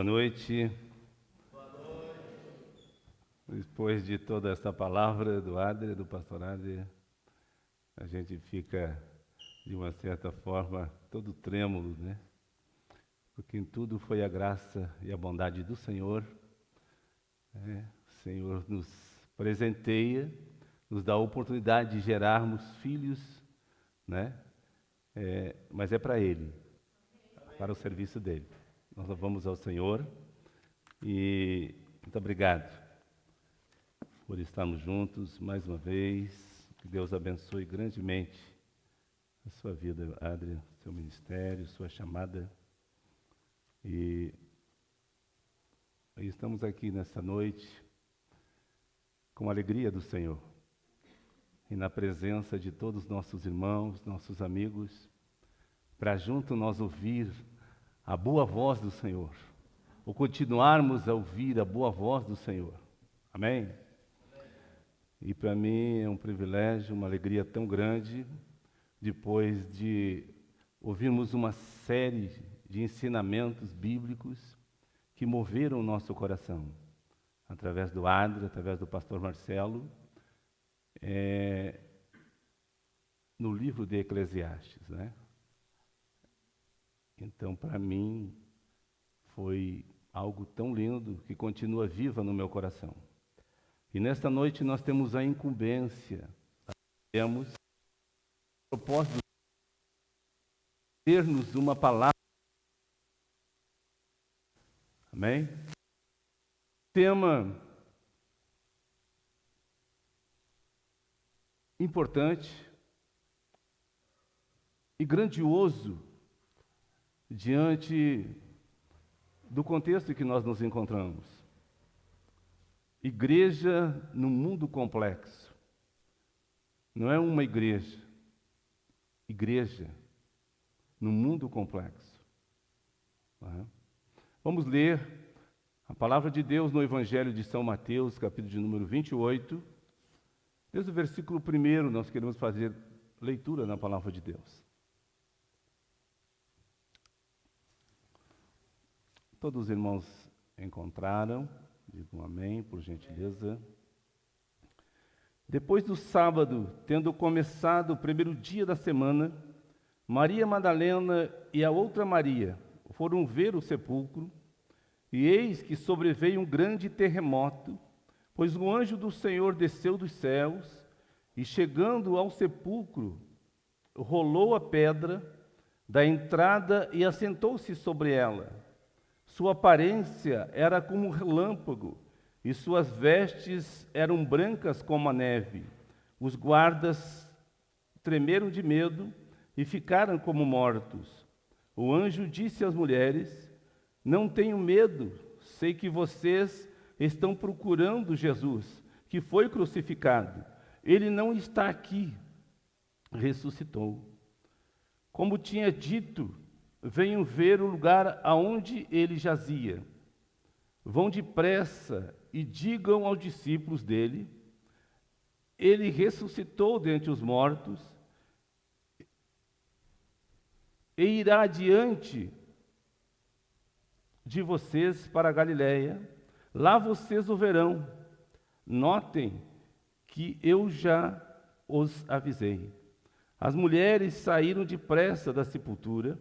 Boa noite. Depois de toda essa palavra do Adler, do pastor Adler, a gente fica, de uma certa forma, todo trêmulo, né? Porque em tudo foi a graça e a bondade do Senhor. O Senhor nos presenteia, nos dá a oportunidade de gerarmos filhos, né? Mas é para Ele, para o serviço dEle. Nós louvamos ao Senhor e muito obrigado por estarmos juntos mais uma vez. Que Deus abençoe grandemente a sua vida, Adria, seu ministério, sua chamada. E estamos aqui nessa noite com a alegria do Senhor e na presença de todos os nossos irmãos, nossos amigos, para junto nós ouvir a boa voz do Senhor, ou continuarmos a ouvir a boa voz do Senhor. Amém? E para mim é um privilégio, uma alegria tão grande, depois de ouvirmos uma série de ensinamentos bíblicos que moveram o nosso coração, através do Adler, através do pastor Marcelo, no livro de Eclesiastes, né? Então, para mim, foi algo tão lindo que continua viva no meu coração. E nesta noite nós temos a incumbência, temos o propósito de ter-nos uma palavra. Amém? Tema importante e grandioso diante do contexto em que nós nos encontramos. Igreja no mundo complexo. Não é uma igreja. Igreja no mundo complexo. Vamos ler a palavra de Deus no Evangelho de São Mateus, capítulo de número 28. Desde o versículo 1, nós queremos fazer leitura na palavra de Deus. Todos os irmãos encontraram? Digam amém, por gentileza. Depois do sábado, tendo começado o primeiro dia da semana, Maria Madalena e a outra Maria foram ver o sepulcro, e eis que sobreveio um grande terremoto, pois o anjo do Senhor desceu dos céus, e chegando ao sepulcro, rolou a pedra da entrada e assentou-se sobre ela. Sua aparência era como um relâmpago, e suas vestes eram brancas como a neve. Os guardas tremeram de medo e ficaram como mortos. O anjo disse às mulheres: não tenham medo, sei que vocês estão procurando Jesus, que foi crucificado. Ele não está aqui, ressuscitou. Como tinha dito, venham ver o lugar aonde ele jazia. Vão depressa e digam aos discípulos dele: ele ressuscitou dentre os mortos e irá adiante de vocês para a Galiléia. Lá vocês o verão. Notem que eu já os avisei. As mulheres saíram depressa da sepultura,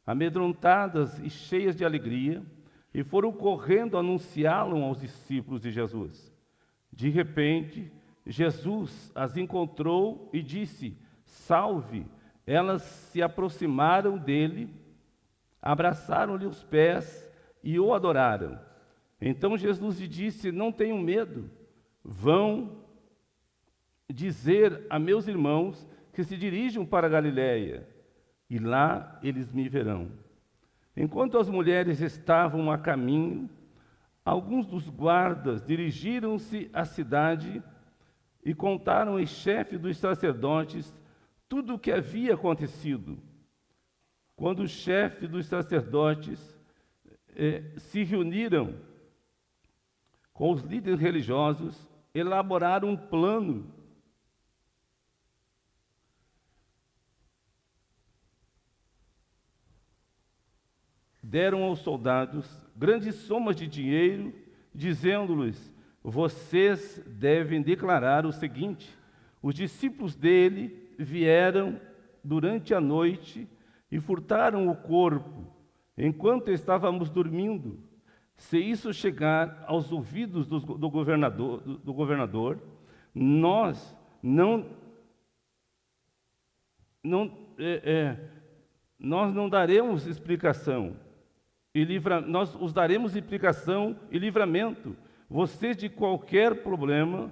amedrontadas e cheias de alegria, e foram correndo anunciá-lo aos discípulos de Jesus. De repente, Jesus as encontrou e disse: salve! Elas se aproximaram dele, abraçaram-lhe os pés e o adoraram. Então Jesus lhe disse: não tenham medo, vão dizer a meus irmãos que se dirijam para a Galiléia, e lá eles me verão. Enquanto as mulheres estavam a caminho, alguns dos guardas dirigiram-se à cidade e contaram ao chefe dos sacerdotes tudo o que havia acontecido. Quando o chefe dos sacerdotes se reuniram com os líderes religiosos, elaboraram um plano deram aos soldados grandes somas de dinheiro, dizendo-lhes: vocês devem declarar o seguinte: os discípulos dele vieram durante a noite e furtaram o corpo enquanto estávamos dormindo. Se isso chegar aos ouvidos do governador, nós não daremos explicação nós os daremos explicação e livramento, vocês de qualquer problema.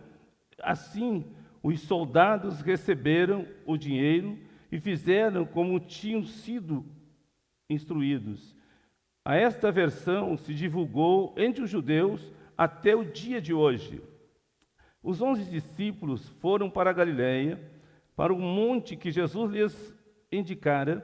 Assim, os soldados receberam o dinheiro e fizeram como tinham sido instruídos. A esta versão se divulgou entre os judeus até o dia de hoje. Os 11 discípulos foram para a Galiléia, para o monte que Jesus lhes indicara.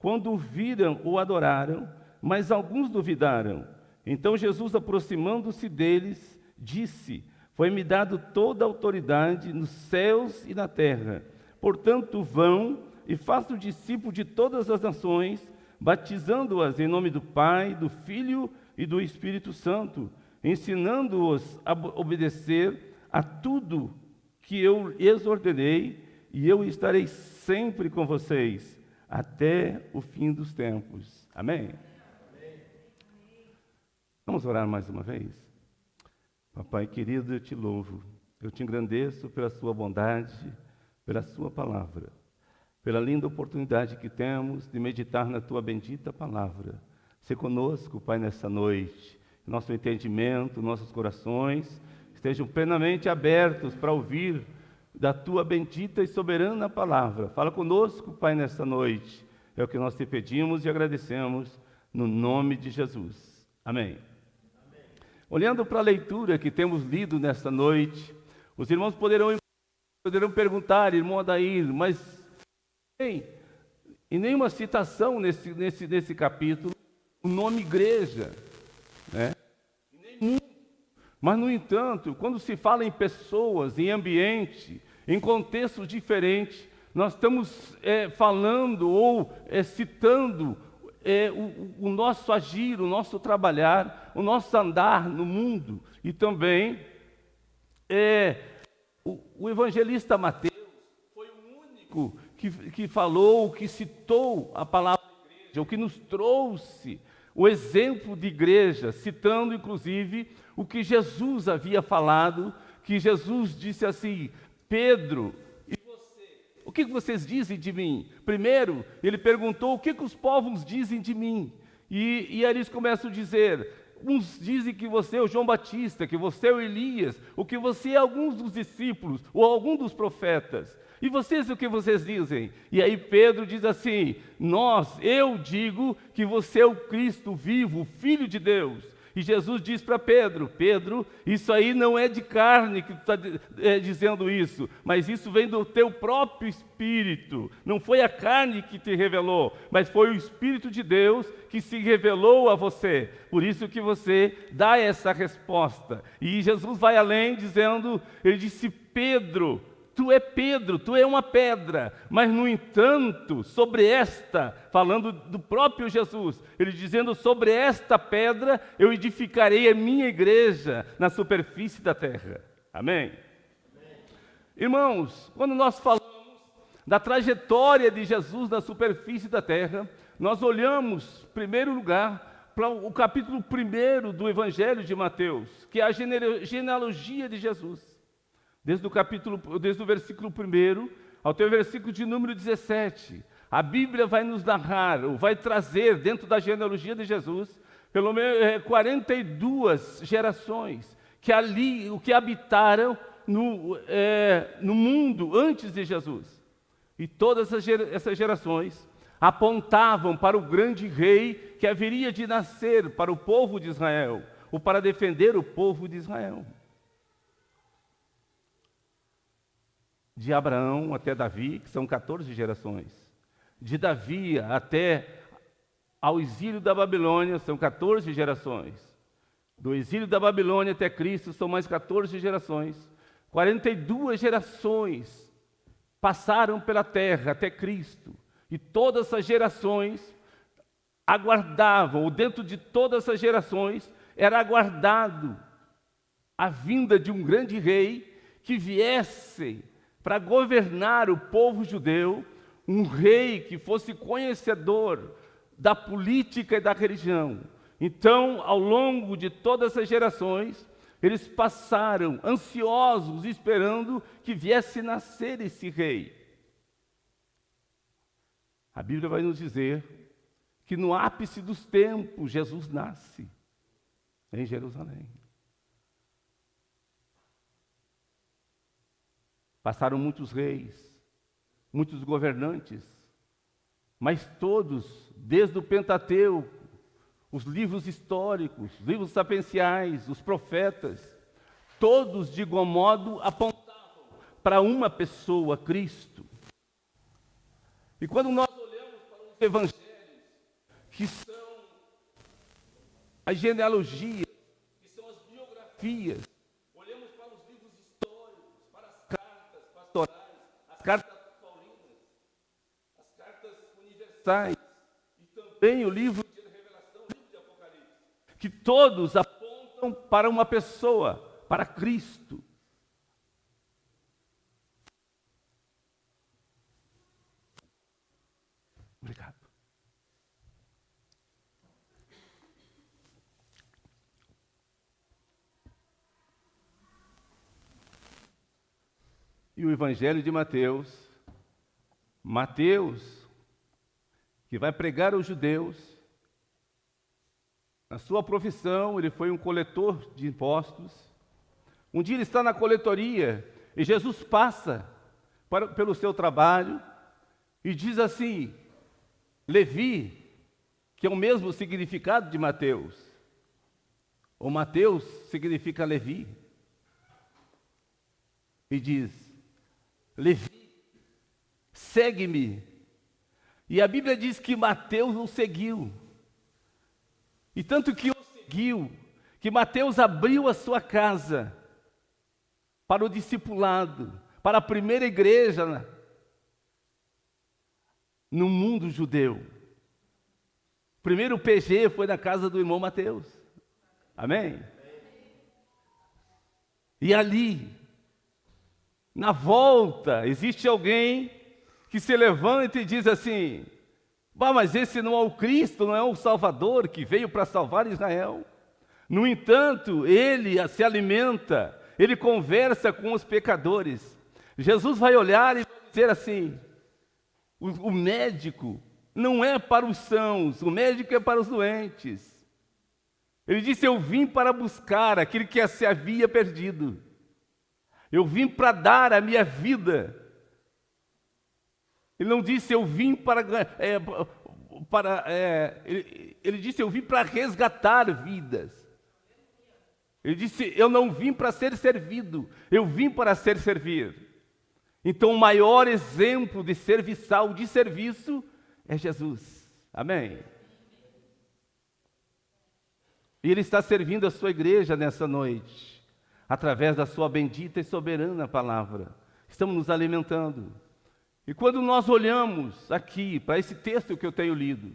Quando o viram, o adoraram, mas alguns duvidaram. Então Jesus, aproximando-se deles, disse: foi-me dado toda a autoridade nos céus e na terra. Portanto, vão e façam discípulos de todas as nações, batizando-as em nome do Pai, do Filho e do Espírito Santo, ensinando-os a obedecer a tudo que eu lhes ordenei, e eu estarei sempre com vocês, até o fim dos tempos. Amém? Vamos orar mais uma vez? Papai querido, eu te louvo, eu te engrandeço pela sua bondade, pela sua palavra, pela linda oportunidade que temos de meditar na tua bendita palavra. Se conosco, Pai, nessa noite, nosso entendimento, nossos corações estejam plenamente abertos para ouvir da tua bendita e soberana palavra. Fala conosco, Pai, nessa noite. É o que nós te pedimos e agradecemos no nome de Jesus. Amém. Olhando para a leitura que temos lido nesta noite, os irmãos poderão perguntar: irmão Adair, mas em nenhuma citação nesse capítulo o nome igreja, né? Mas, no entanto, quando se fala em pessoas, em ambiente, em contextos diferentes, nós estamos falando ou citando o nosso agir, o nosso trabalhar, o nosso andar no mundo. E também o evangelista Mateus foi o único que falou, que citou a palavra igreja, o que nos trouxe o exemplo de igreja, citando inclusive o que Jesus havia falado, que Jesus disse assim: Pedro, o que vocês dizem de mim? Primeiro, ele perguntou: o que os povos dizem de mim? E eles começam a dizer: uns dizem que você é o João Batista, que você é o Elias, ou que você é alguns dos discípulos, ou algum dos profetas. E vocês, o que vocês dizem? E aí Pedro diz assim: eu digo que você é o Cristo vivo, o Filho de Deus. E Jesus diz para Pedro: Pedro, isso aí não é de carne que tu está dizendo isso, mas isso vem do teu próprio Espírito. Não foi a carne que te revelou, mas foi o Espírito de Deus que se revelou a você. Por isso que você dá essa resposta. E Jesus vai além dizendo, ele disse: Pedro, tu é uma pedra, mas no entanto, sobre esta, falando do próprio Jesus, ele dizendo: sobre esta pedra eu edificarei a minha igreja na superfície da terra. Amém? Irmãos, quando nós falamos da trajetória de Jesus na superfície da terra, nós olhamos, em primeiro lugar, para o capítulo 1 do Evangelho de Mateus, que é a genealogia de Jesus. Desde o versículo 1 até o versículo de número 17, a Bíblia vai nos narrar, ou vai trazer dentro da genealogia de Jesus, pelo menos 42 gerações, que habitaram no mundo antes de Jesus. E todas essas gerações apontavam para o grande rei que haveria de nascer para o povo de Israel, ou para defender o povo de Israel. De Abraão até Davi, que são 14 gerações. De Davi até ao exílio da Babilônia, são 14 gerações. Do exílio da Babilônia até Cristo, são mais 14 gerações. 42 gerações passaram pela terra até Cristo. E todas essas gerações aguardavam, ou dentro de todas as gerações, era aguardado a vinda de um grande rei que viesse para governar o povo judeu, um rei que fosse conhecedor da política e da religião. Então, ao longo de todas as gerações, eles passaram ansiosos, esperando que viesse nascer esse rei. A Bíblia vai nos dizer que no ápice dos tempos, Jesus nasce em Jerusalém. Passaram muitos reis, muitos governantes, mas todos, desde o Pentateuco, os livros históricos, os livros sapienciais, os profetas, todos de igual modo apontavam para uma pessoa, Cristo. E quando nós olhamos para os evangelhos, que são as genealogias, que são as biografias, olhamos para os livros históricos, para as cartas pastorais, as cartas paulinas, as cartas universais, e também o livro de Revelação, o livro de Apocalipse, que todos apontam para uma pessoa, para Cristo. Obrigado. E o Evangelho de Mateus, que vai pregar aos judeus, na sua profissão, ele foi um coletor de impostos. Um dia ele está na coletoria e Jesus passa pelo seu trabalho e diz assim: Levi, que é o mesmo significado de Mateus. O Mateus significa Levi. E diz: Levi, segue-me. E a Bíblia diz que Mateus o seguiu. E tanto que o seguiu, que Mateus abriu a sua casa para o discipulado, para a primeira igreja no mundo judeu. Primeiro PG foi na casa do irmão Mateus. Amém? E ali, na volta, existe alguém que se levanta e diz assim: mas esse não é o Cristo, não é o Salvador que veio para salvar Israel. No entanto, ele se alimenta, ele conversa com os pecadores. Jesus vai olhar e vai dizer assim: o médico não é para os sãos, o médico é para os doentes. Ele disse: eu vim para buscar aquele que se havia perdido. Eu vim para dar a minha vida. Ele não disse: eu vim ele disse: eu vim para resgatar vidas. Ele disse: eu não vim para ser servido, eu vim para ser servir. Então, o maior exemplo de serviçal, de serviço, é Jesus. Amém? E Ele está servindo a sua igreja nessa noite, através da sua bendita e soberana palavra. Estamos nos alimentando. E quando nós olhamos aqui para esse texto que eu tenho lido,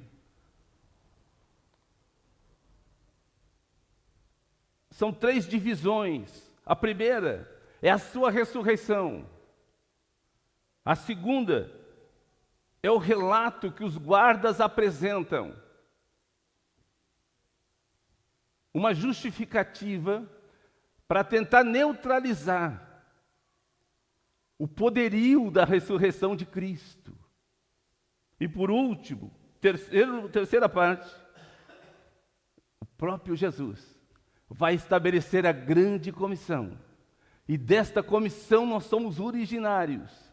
são 3 divisões. A primeira é a sua ressurreição. A segunda é o relato que os guardas apresentam. Uma justificativa para tentar neutralizar o poderio da ressurreição de Cristo. E por último, terceira parte, o próprio Jesus vai estabelecer a grande comissão. E desta comissão nós somos originários.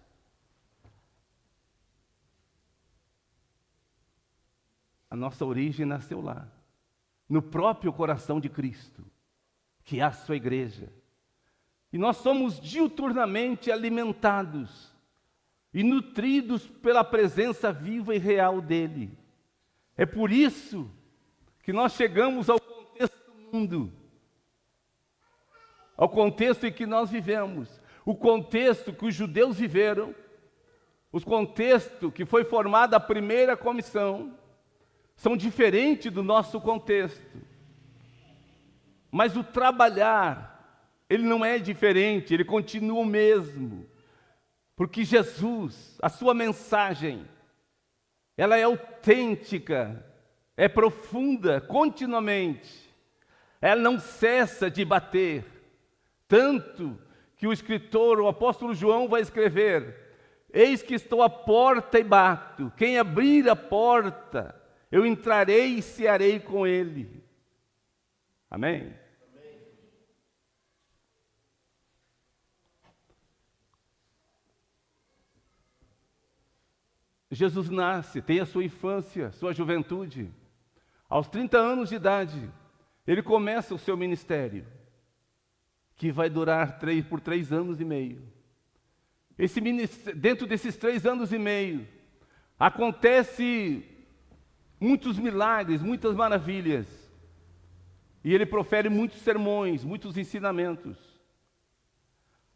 A nossa origem nasceu lá, no próprio coração de Cristo, que é a sua igreja. E nós somos diuturnamente alimentados e nutridos pela presença viva e real dele. É por isso que nós chegamos ao contexto do mundo, ao contexto em que nós vivemos, o contexto que os judeus viveram, o contexto que foi formada a primeira comissão, são diferentes do nosso contexto. Mas o trabalhar, ele não é diferente, ele continua o mesmo. Porque Jesus, a sua mensagem, ela é autêntica, é profunda, continuamente. Ela não cessa de bater. Tanto que o escritor, o apóstolo João, vai escrever: eis que estou à porta e bato. Quem abrir a porta, eu entrarei e cearei com ele. Amém? Jesus nasce, tem a sua infância, sua juventude. Aos 30 anos de idade, ele começa o seu ministério, que vai durar por 3 anos e meio. Dentro desses 3 anos e meio, acontece muitos milagres, muitas maravilhas. E ele profere muitos sermões, muitos ensinamentos.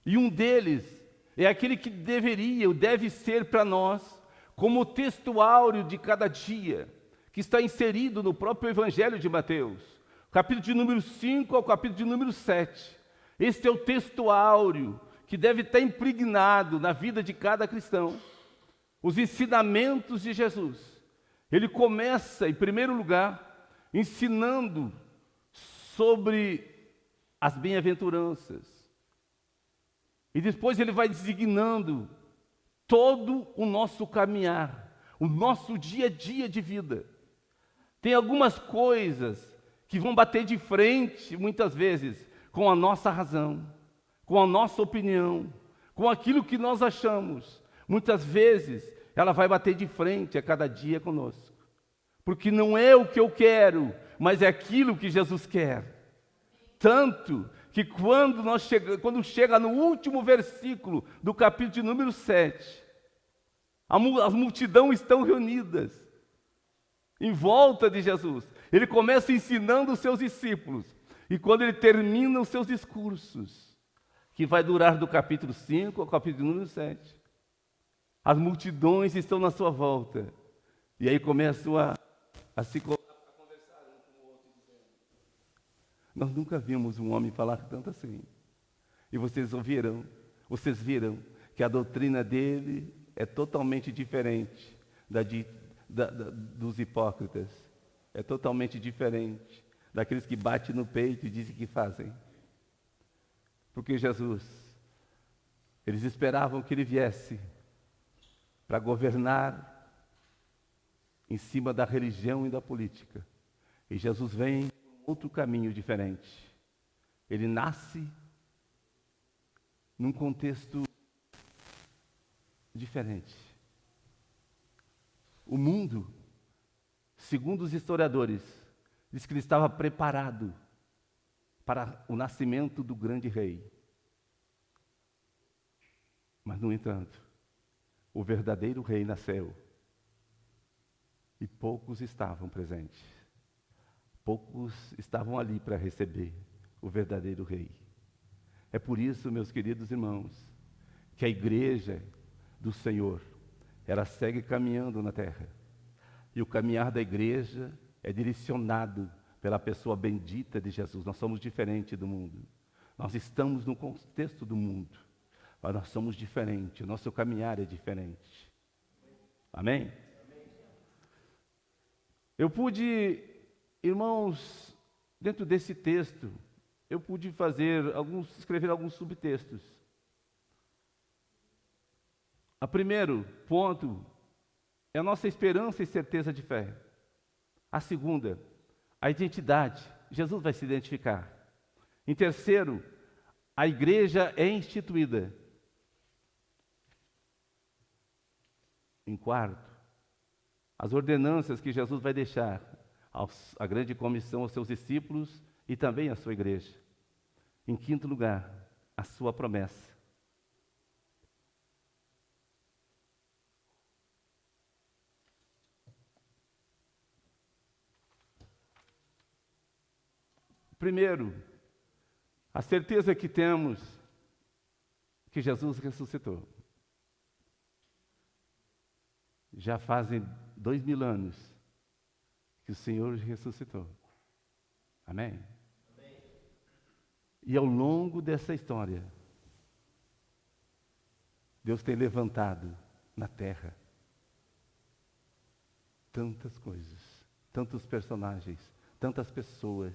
E um deles é aquele que deve ser para nós, como o textuário de cada dia, que está inserido no próprio Evangelho de Mateus, capítulo de número 5 ao capítulo de número 7. Este é o textuário que deve estar impregnado na vida de cada cristão. Os ensinamentos de Jesus. Ele começa, em primeiro lugar, ensinando sobre as bem-aventuranças. E depois ele vai designando todo o nosso caminhar, o nosso dia a dia de vida. Tem algumas coisas que vão bater de frente, muitas vezes, com a nossa razão, com a nossa opinião, com aquilo que nós achamos. Muitas vezes, ela vai bater de frente a cada dia conosco. Porque não é o que eu quero, mas é aquilo que Jesus quer. Tanto que quando chega no último versículo do capítulo de número 7, as multidões estão reunidas em volta de Jesus. Ele começa ensinando os seus discípulos. E quando ele termina os seus discursos, que vai durar do capítulo 5 ao capítulo número 7, as multidões estão na sua volta. E aí começam a se conversar um com o outro, dizendo: nós nunca vimos um homem falar tanto assim. E vocês viram que a doutrina dele é totalmente diferente dos hipócritas. É totalmente diferente daqueles que batem no peito e dizem que fazem. Porque Jesus, eles esperavam que ele viesse para governar em cima da religião e da política. E Jesus vem por outro caminho diferente. Ele nasce num contexto diferente. O mundo, segundo os historiadores, diz que ele estava preparado para o nascimento do grande rei. Mas, no entanto, o verdadeiro rei nasceu e poucos estavam presentes. Poucos estavam ali para receber o verdadeiro rei. É por isso, meus queridos irmãos, que a igreja do Senhor, ela segue caminhando na terra. E o caminhar da igreja é direcionado pela pessoa bendita de Jesus. Nós somos diferentes do mundo. Nós estamos no contexto do mundo, mas nós somos diferentes. O nosso caminhar é diferente. Amém? Eu pude, irmãos, dentro desse texto, eu pude escrever alguns subtextos. O primeiro ponto é a nossa esperança e certeza de fé. A segunda, a identidade. Jesus vai se identificar. Em terceiro, a igreja é instituída. Em quarto, as ordenanças que Jesus vai deixar à grande comissão, aos seus discípulos e também à sua igreja. Em quinto lugar, a sua promessa. Primeiro, a certeza que temos que Jesus ressuscitou. Já fazem 2000 anos que o Senhor ressuscitou. Amém? E ao longo dessa história, Deus tem levantado na terra tantas coisas, tantos personagens, tantas pessoas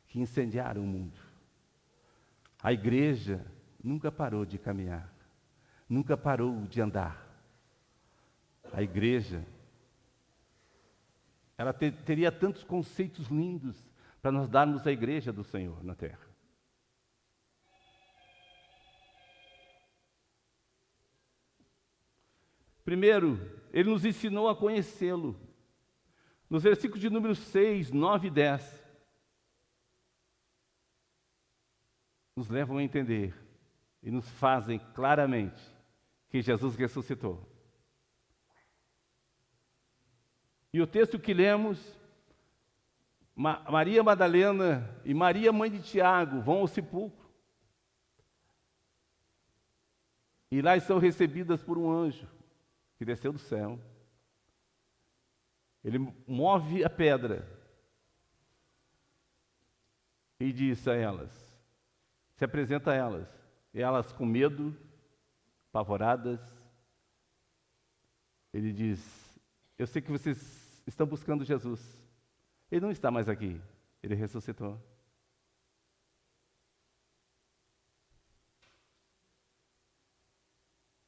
que incendiaram o mundo. A igreja nunca parou de caminhar, nunca parou de andar. A igreja, ela teria tantos conceitos lindos para nós darmos à igreja do Senhor na terra. Primeiro, ele nos ensinou a conhecê-lo. Nos versículos de número 6, 9 e 10, nos levam a entender e nos fazem claramente que Jesus ressuscitou. E o texto que lemos, Maria Madalena e Maria, mãe de Tiago, vão ao sepulcro. E lá são recebidas por um anjo que desceu do céu. Ele move a pedra e diz a elas, se apresenta a elas, e elas com medo, apavoradas, ele diz, eu sei que vocês estão buscando Jesus, ele não está mais aqui, ele ressuscitou.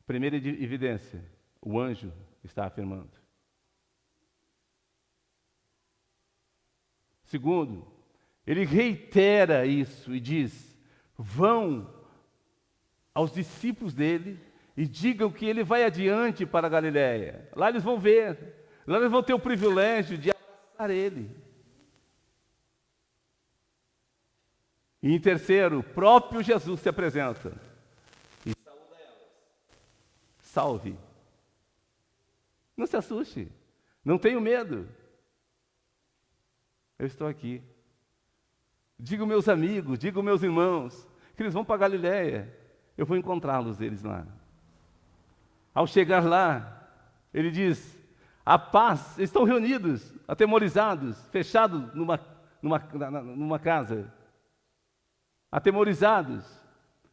Primeira evidência, o anjo está afirmando. Segundo, ele reitera isso e diz, vão aos discípulos dele e digam que ele vai adiante para a Galiléia. Lá eles vão ver, lá eles vão ter o privilégio de abraçar ele. E em terceiro, o próprio Jesus se apresenta e saúda elas. Salve. Não se assuste, não tenha medo. Eu estou aqui. Digo meus amigos, digo meus irmãos, que eles vão para a Galiléia. Eu vou encontrá-los, eles lá. Ao chegar lá, ele diz, a paz, estão reunidos, atemorizados, fechados numa casa. Atemorizados,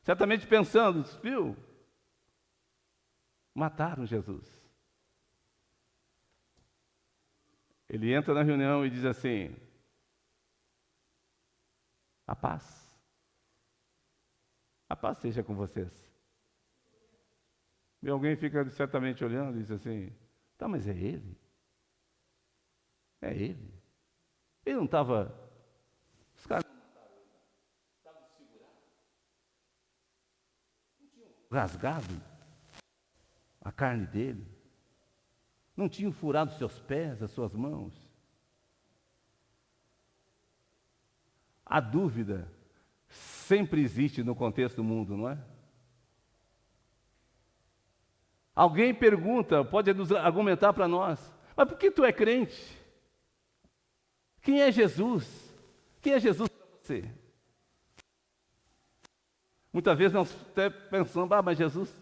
certamente pensando, viu? Mataram Jesus. Ele entra na reunião e diz assim, a paz seja com vocês. E alguém fica certamente olhando e diz assim, tá, mas é ele? É ele? Ele não estava, os caras não mataram ele, estavam segurados, não tinham rasgado a carne dele, não tinham furado seus pés, as suas mãos. A dúvida sempre existe no contexto do mundo, não é? Alguém pergunta, pode nos argumentar para nós, mas por que tu é crente? Quem é Jesus? Quem é Jesus para você? Muitas vezes nós até pensamos, mas Jesus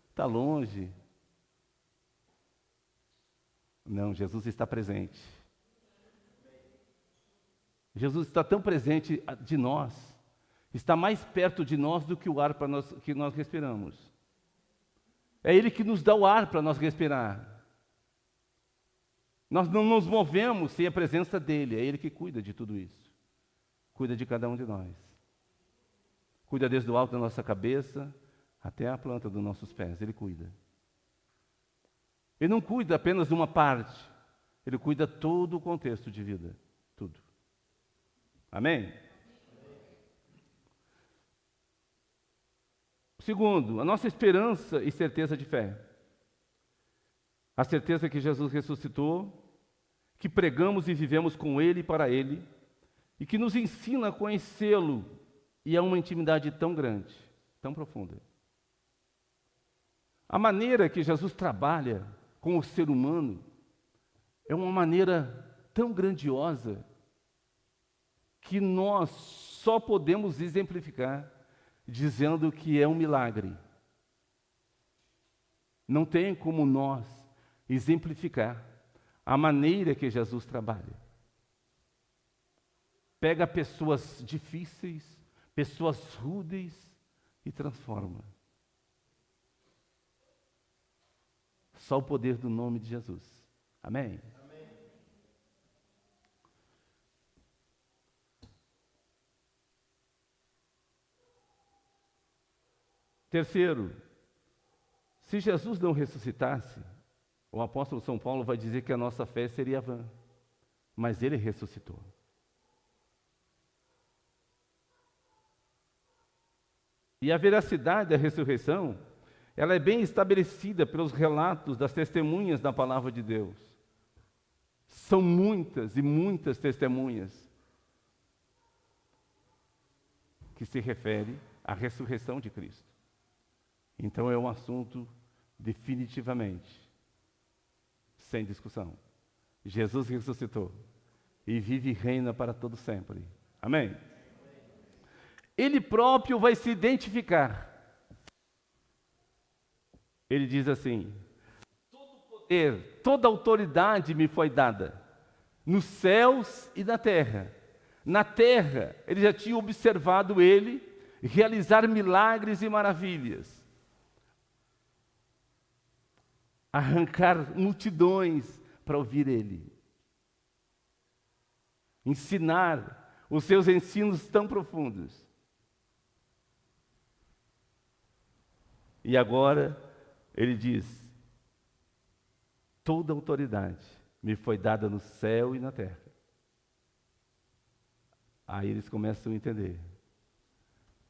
está longe. Não, Jesus está presente. Jesus está tão presente de nós, está mais perto de nós do que o ar que nós respiramos. É Ele que nos dá o ar para nós respirar. Nós não nos movemos sem a presença dEle, é Ele que cuida de tudo isso. Cuida de cada um de nós. Cuida desde o alto da nossa cabeça até a planta dos nossos pés, Ele cuida. Ele não cuida apenas de uma parte, Ele cuida todo o contexto de vida, tudo. Amém? Segundo, a nossa esperança e certeza de fé. A certeza que Jesus ressuscitou, que pregamos e vivemos com Ele e para Ele, e que nos ensina a conhecê-lo, e a uma intimidade tão grande, tão profunda. A maneira que Jesus trabalha com o ser humano é uma maneira tão grandiosa que nós só podemos exemplificar dizendo que é um milagre. Não tem como nós exemplificar a maneira que Jesus trabalha. pega pessoas difíceis, pessoas rudes e transforma. Só o poder do nome de Jesus. Amém? Amém. Terceiro, se Jesus não ressuscitasse, o apóstolo São Paulo vai dizer que a nossa fé seria vã, mas ele ressuscitou. E a veracidade da ressurreição, ela é bem estabelecida pelos relatos das testemunhas da palavra de Deus. São muitas e muitas testemunhas que se referem à ressurreição de Cristo. Então é um assunto definitivamente sem discussão. Jesus ressuscitou e vive e reina para todo sempre. Amém? Ele próprio vai se identificar. Ele diz assim: todo poder, toda autoridade me foi dada, nos céus e na terra. Na terra, ele já tinha observado ele realizar milagres e maravilhas, arrancar multidões para ouvir ele, ensinar os seus ensinos tão profundos. E agora ele diz: toda autoridade me foi dada no céu e na terra. Aí eles começam a entender.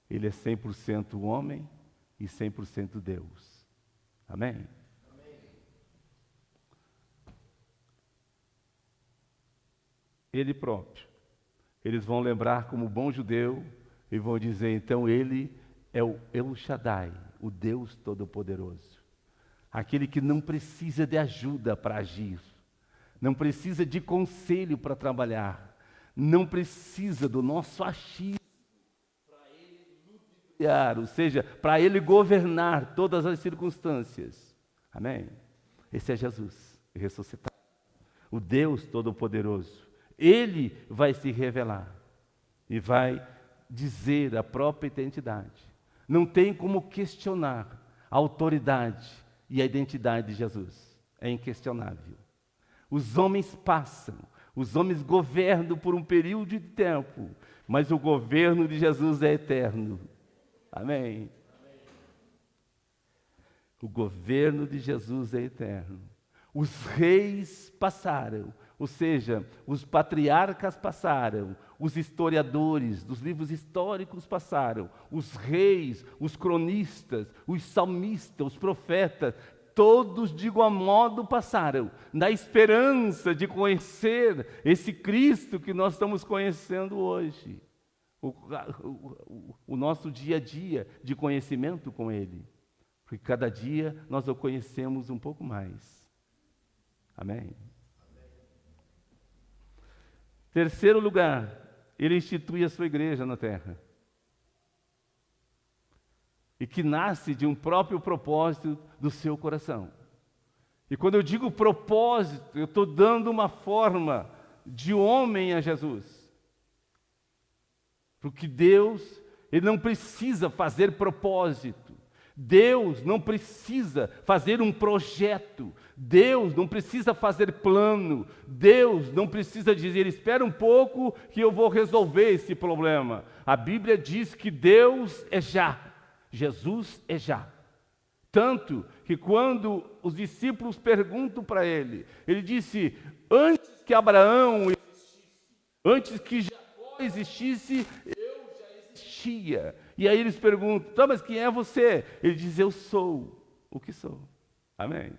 Ele é 100% homem e 100% Deus. Amém? Amém? Ele próprio. Eles vão lembrar como bom judeu e vão dizer, então ele é o El Shaddai, o Deus Todo-Poderoso. Aquele que não precisa de ajuda para agir, não precisa de conselho para trabalhar, não precisa do nosso achismo para ele ludibriar, ou seja, para ele governar todas as circunstâncias. Amém? Esse é Jesus ressuscitado, o Deus Todo-Poderoso. Ele vai se revelar e vai dizer a própria identidade. Não tem como questionar a autoridade e a identidade de Jesus. É inquestionável. Os homens passam, os homens governam por um período de tempo, mas o governo de Jesus é eterno. Amém? O governo de Jesus é eterno. Os reis passaram, ou seja, os patriarcas passaram, os historiadores dos livros históricos passaram, os reis, os cronistas, os salmistas, os profetas, todos de igual modo passaram, na esperança de conhecer esse Cristo que nós estamos conhecendo hoje. O nosso dia a dia de conhecimento com Ele. Porque cada dia nós o conhecemos um pouco mais. Amém? Terceiro lugar, ele institui a sua igreja na terra. E que nasce de um próprio propósito do seu coração. E quando eu digo propósito, eu estou dando uma forma de homem a Jesus. Porque Deus, Ele não precisa fazer propósito. Deus não precisa fazer um projeto. Deus não precisa fazer plano. Deus não precisa dizer, espera um pouco que eu vou resolver esse problema. A Bíblia diz que Deus é já. Jesus é já. Tanto que quando os discípulos perguntam para ele, ele disse, antes que Abraão existisse, antes que Jacó existisse, eu já existia. E aí eles perguntam, tá, mas quem é você? Ele diz, eu sou o que sou. Amém?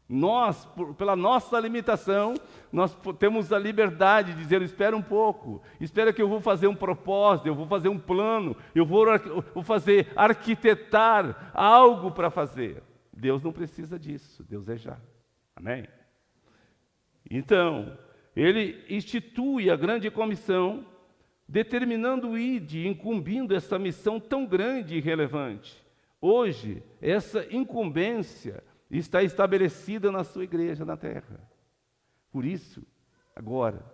Nós, pela nossa limitação, nós temos a liberdade de dizer, espera um pouco, espera que eu vou fazer um propósito, eu vou fazer um plano, eu vou fazer, arquitetar algo para fazer. Deus não precisa disso, Deus é já. Amém? Então, Ele institui a grande comissão, determinando o ide, incumbindo essa missão tão grande e relevante. Hoje, essa incumbência está estabelecida na sua igreja na terra. Por isso, agora,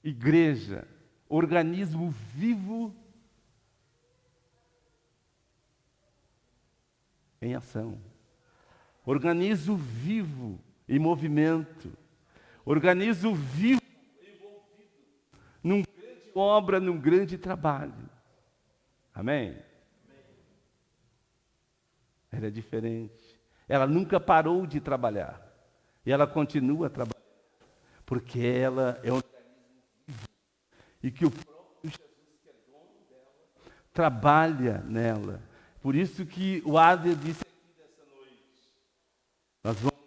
Igreja, organismo vivo em ação. Organismo vivo em movimento. Organismo vivo numa grande obra, num grande trabalho. Amém? Ela é diferente. Ela nunca parou de trabalhar. E ela continua trabalhando. Porque ela é um organismo vivo. E que o próprio Jesus, que é dono dela, trabalha nela. Por isso que o Ader disse aqui dessa noite, nós vamos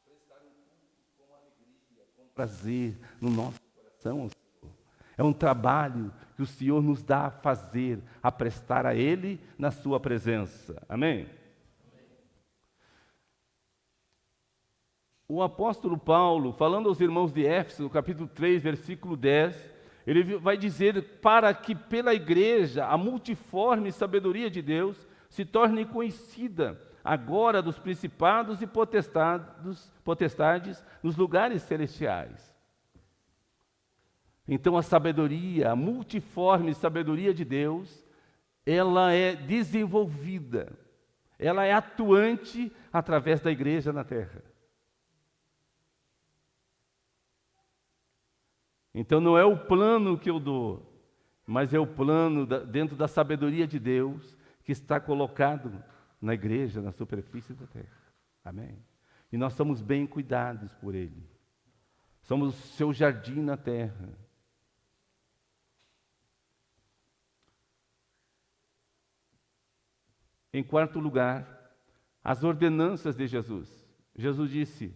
prestar um culto com alegria, com prazer no nosso coração, Senhor. É um trabalho que o Senhor nos dá a fazer, a prestar a Ele na sua presença. Amém? O apóstolo Paulo, falando aos irmãos de Éfeso, no capítulo 3, versículo 10, ele vai dizer, para que pela igreja a multiforme sabedoria de Deus se torne conhecida agora dos principados e potestades nos lugares celestiais. Então a sabedoria, a multiforme sabedoria de Deus, ela é desenvolvida, ela é atuante através da igreja na terra. Então não é o plano que eu dou, mas é o plano dentro da sabedoria de Deus que está colocado na igreja, na superfície da terra. Amém? E nós somos bem cuidados por Ele. Somos o seu jardim na terra. Em quarto lugar, as ordenanças de Jesus. Jesus disse,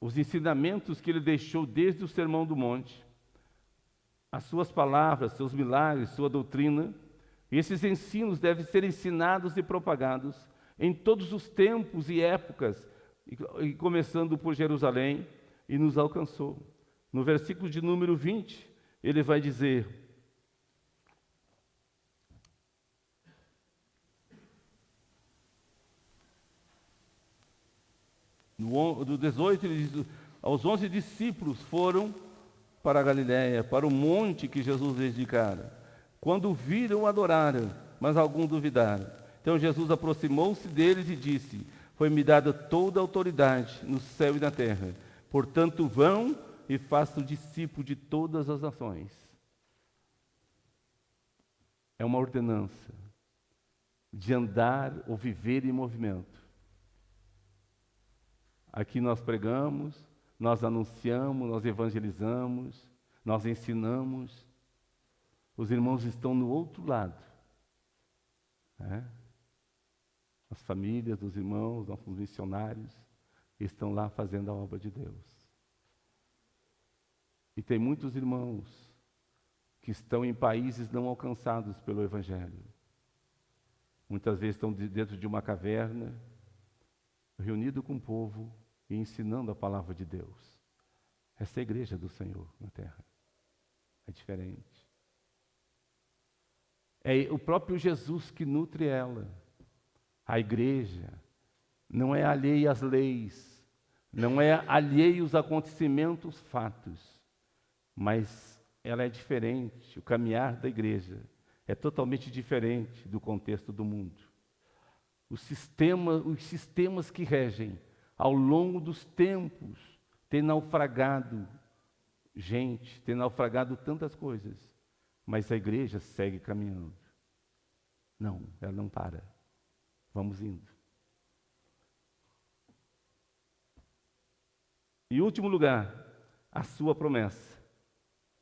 os ensinamentos que Ele deixou desde o Sermão do Monte, as suas palavras, seus milagres, sua doutrina, esses ensinos devem ser ensinados e propagados em todos os tempos e épocas, e começando por Jerusalém, e nos alcançou. No versículo de número 20, ele vai dizer, do 18, ele diz, aos 11 discípulos foram para a Galiléia, para o monte que Jesus lhes indicara. Quando o viram, adoraram, mas alguns duvidaram. Então Jesus aproximou-se deles e disse, foi-me dada toda a autoridade no céu e na terra. Portanto, vão e façam discípulos de todas as nações. É uma ordenança de andar ou viver em movimento. Aqui nós pregamos, nós anunciamos, nós evangelizamos, nós ensinamos. Os irmãos estão no outro lado. As famílias dos irmãos, nossos missionários, estão lá fazendo a obra de Deus. E tem muitos irmãos que estão em países não alcançados pelo Evangelho. Muitas vezes estão dentro de uma caverna, reunido com o povo e ensinando a palavra de Deus. Essa é a igreja do Senhor na terra. É diferente. É o próprio Jesus que nutre ela. A igreja não é alheia às leis, não é alheia aos acontecimentos, fatos, mas ela é diferente. O caminhar da igreja é totalmente diferente do contexto do mundo. Os sistemas que regem ao longo dos tempos têm naufragado gente, têm naufragado tantas coisas, mas a igreja segue caminhando. Não, ela não para. Vamos indo. Em último lugar, a sua promessa.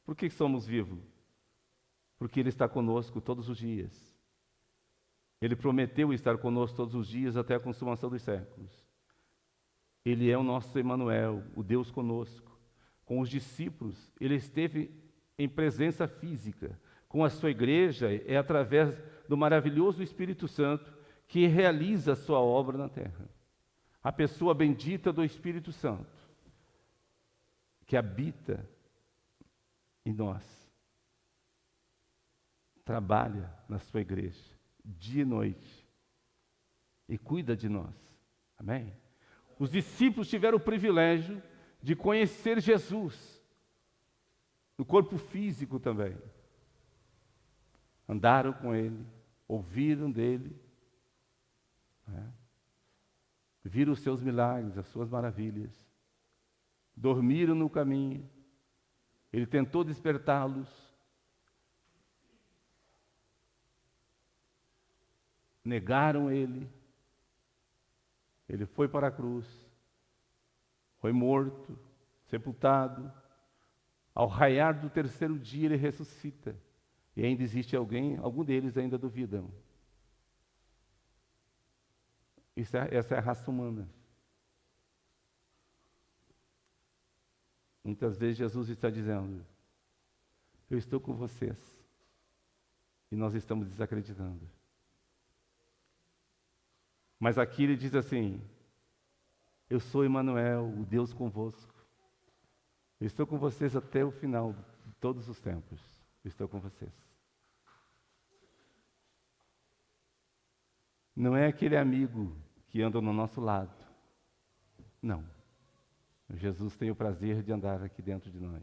Por que somos vivos? Porque Ele está conosco todos os dias. Ele prometeu estar conosco todos os dias até a consumação dos séculos. Ele é o nosso Emanuel, o Deus conosco. Com os discípulos, Ele esteve em presença física. Com a sua igreja, é através do maravilhoso Espírito Santo que realiza a sua obra na terra. A pessoa bendita do Espírito Santo, que habita em nós, trabalha na sua igreja, dia e noite, e cuida de nós. Amém? Os discípulos tiveram o privilégio de conhecer Jesus, no corpo físico também. Andaram com Ele, ouviram dEle, né? Viram os seus milagres, as suas maravilhas, dormiram no caminho, Ele tentou despertá-los, negaram Ele, Ele foi para a cruz, foi morto, sepultado, ao raiar do terceiro dia Ele ressuscita, e ainda existe algum deles ainda duvidam. Essa é a raça humana. Muitas vezes Jesus está dizendo, eu estou com vocês, e nós estamos desacreditando. Mas aqui Ele diz assim, eu sou Emanuel, o Deus convosco. Eu estou com vocês até o final de todos os tempos. Eu estou com vocês. Não é aquele amigo que anda no nosso lado. Não. Jesus tem o prazer de andar aqui dentro de nós,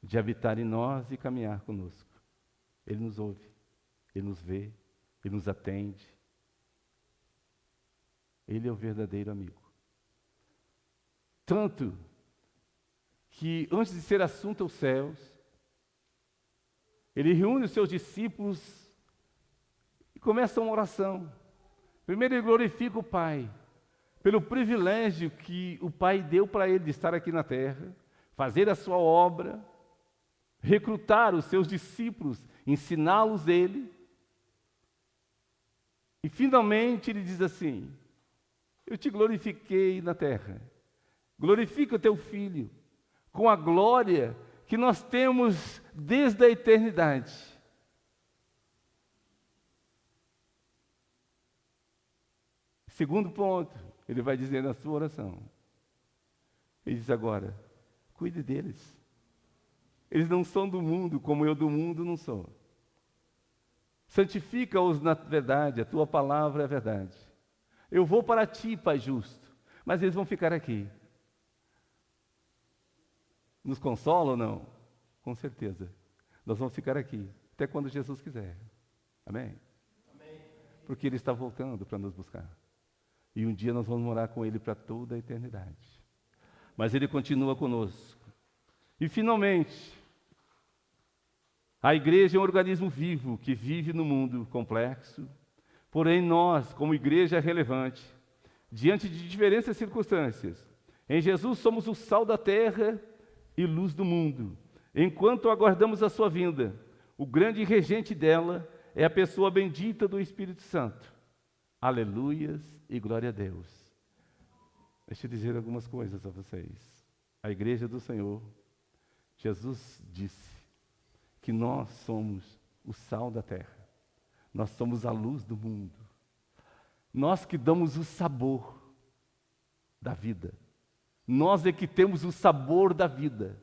de habitar em nós e caminhar conosco. Ele nos ouve, Ele nos vê, Ele nos atende. Ele é o verdadeiro amigo. Tanto que, antes de ser assunto aos céus, Ele reúne os seus discípulos e começa uma oração. Primeiro Ele glorifica o Pai, pelo privilégio que o Pai deu para Ele de estar aqui na terra, fazer a sua obra, recrutar os seus discípulos, ensiná-los Ele. E finalmente Ele diz assim, eu te glorifiquei na terra, glorifica o teu Filho, com a glória que nós temos desde a eternidade. Segundo ponto, Ele vai dizer na sua oração, Ele diz agora, cuide deles. Eles não são do mundo, como eu do mundo não sou. Santifica-os na verdade, a tua palavra é verdade. Eu vou para ti, Pai justo, mas eles vão ficar aqui. Nos consola ou não? Com certeza. Nós vamos ficar aqui, até quando Jesus quiser. Amém? Amém. Porque Ele está voltando para nos buscar. E um dia nós vamos morar com Ele para toda a eternidade. Mas Ele continua conosco. E finalmente, a igreja é um organismo vivo que vive no mundo complexo. Porém, nós, como igreja relevante, diante de diferentes circunstâncias, em Jesus somos o sal da terra e luz do mundo. Enquanto aguardamos a sua vinda, o grande regente dela é a pessoa bendita do Espírito Santo. Aleluias e glória a Deus. Deixa eu dizer algumas coisas a vocês. A igreja do Senhor, Jesus disse que nós somos o sal da terra. Nós somos a luz do mundo. Nós que damos o sabor da vida. Nós é que temos o sabor da vida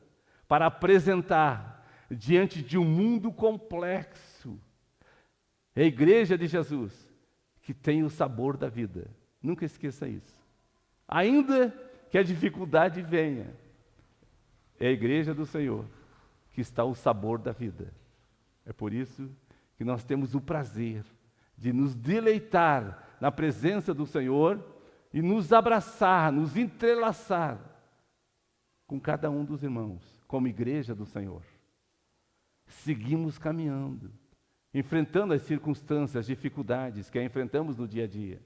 para apresentar diante de um mundo complexo. É a igreja de Jesus que tem o sabor da vida. Nunca esqueça isso. Ainda que a dificuldade venha, é a igreja do Senhor que está o sabor da vida. É por isso que nós temos o prazer de nos deleitar na presença do Senhor e nos abraçar, nos entrelaçar com cada um dos irmãos, como igreja do Senhor. Seguimos caminhando, enfrentando as circunstâncias, as dificuldades que enfrentamos no dia a dia.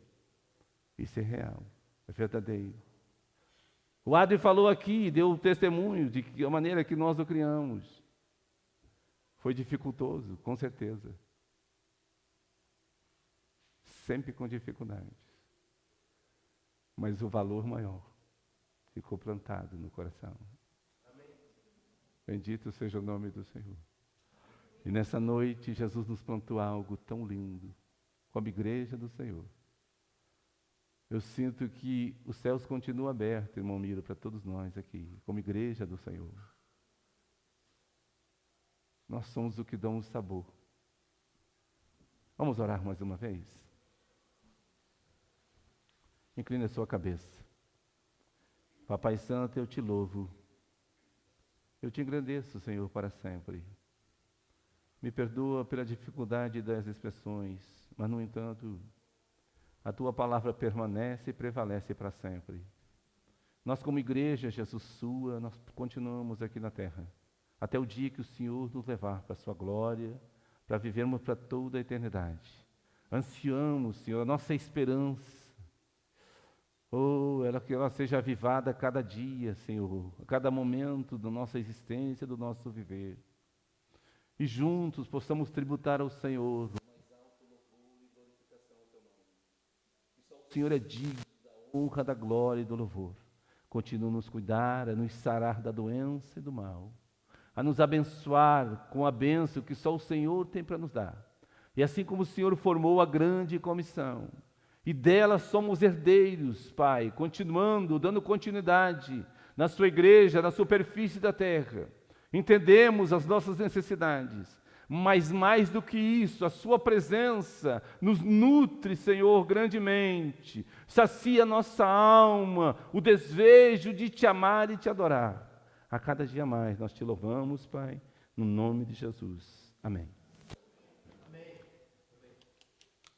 Isso é real, é verdadeiro. O Adri falou aqui, deu testemunho de que a maneira que nós o criamos foi dificultoso, com certeza. Sempre com dificuldades. Mas o valor maior ficou plantado no coração. Amém. Bendito seja o nome do Senhor. E nessa noite, Jesus nos plantou algo tão lindo, como igreja do Senhor. Eu sinto que os céus continuam abertos, irmão Miro, para todos nós aqui, como igreja do Senhor. Nós somos o que damos sabor. Vamos orar mais uma vez? Incline a sua cabeça. Papai Santo, eu te louvo. Eu te engrandeço, Senhor, para sempre. Me perdoa pela dificuldade das expressões, mas, no entanto, a tua palavra permanece e prevalece para sempre. Nós, como igreja, Jesus sua, nós continuamos aqui na terra, até o dia que o Senhor nos levar para a sua glória, para vivermos para toda a eternidade. Ansiamos, Senhor, a nossa esperança, que ela seja avivada a cada dia, Senhor, a cada momento da nossa existência, do nosso viver. E juntos possamos tributar ao Senhor o mais alto louvor e glorificação ao teu nome. Que só o Senhor é digno da honra, da glória e do louvor. Continua a nos cuidar, a nos sarar da doença e do mal, a nos abençoar com a bênção que só o Senhor tem para nos dar. E assim como o Senhor formou a grande comissão, e dela somos herdeiros, Pai, continuando, dando continuidade na sua igreja, na superfície da terra. Entendemos as nossas necessidades, mas mais do que isso, a sua presença nos nutre, Senhor, grandemente, sacia nossa alma, o desejo de te amar e te adorar. A cada dia mais nós te louvamos, Pai, no nome de Jesus. Amém.